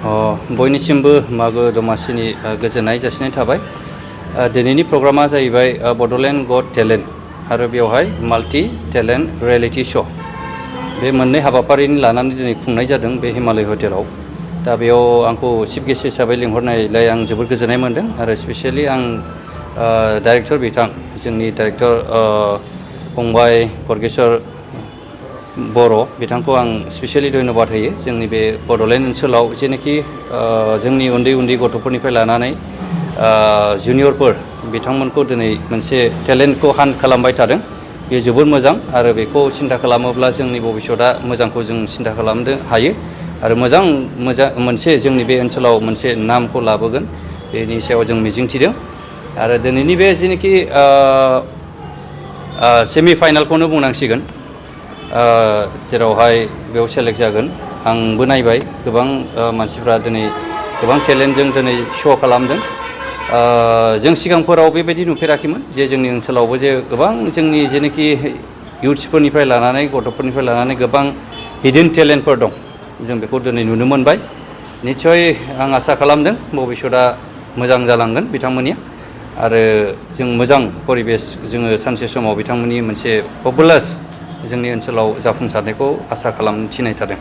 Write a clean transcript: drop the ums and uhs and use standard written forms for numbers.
बयनिसिमबो मागो दमासिनि गोजोननाय जासिनाय थाबाय। दिनैनि प्रग्रामा जाहैबाय बड'लेण्ड गट टेलेन्ट आरो बेवहाय माल्टि टेलेन्ट रियेलिटि श' बे मोननै हाबाफारिनि लानानै दिनै खुंनाय जादों बे हिमालय हटेलाव। दा बेयाव आंखौ चिफ गेस्ट हिसाबै लिंहरनायलाय आं जोबोद गोजोननाय मोन्दों आरो स्पेसियेलि आं डाइरेक्टर बिथां जोंनि डाइरेक्टर फंबाय गरगेश्वर बर' बिथांखौ आं स्पेसियेलि धन्यबाद होयो। जोंनि बे बड'लेण्ड ओनसोलाव जेनाखि जोंनि उन्दै उन्दै गथ'फोरनिफ्राय लानानै जुनियरफोर बिथांमोनखौ दिनै मोनसे टेलेन्टखौ हान्ट खालामबाय थादों। बेयो जोबोद मोजां आरो बेखौ सिन्था खालामोब्ला जोंनि भबिष्यतआ मोजांखौ जों सिन्था खालामनो हायो आरो मोजां मोनसे जोंनि बे ओनसोलाव मोनसे नामखौ लाबोगोन बेनि सायाव जों मिजिंथिदों। आरो दिनैनि बे जेनाखि सेमि फाइनालखौनो बुंनांसिगोन जेरावहाय बेयाव सेलेक्ट जागोन। आंबो नायबाय गोबां मानसिफ्रा दिनै गोबां टेलेन्टजों दिनै श' खालामदों। जों सिगांफोराव बेबायदि नुफेराखैमोन जे जोंनि ओनसोलावबो जे गोबां जोंनि जेनाखि इयुथ्सफोरनिफ्राय लानानै गथ'फोरनिफ्राय लानानै गोबां हिडन टेलेन्टफोर दं जों बेखौ दिनै नुनो मोनबाय। निस्सय आं आसा खालामदों भबिष्यतआ मोजां जालांगोन बिथांमोननि आरो जों मोजां परिबेस जोङो सानसे समाव बिथांमोननि मोनसे पपुलार जोंनि ओनसोलाव जाफुंसारनायखौ आसा खालामथिनाय थादों।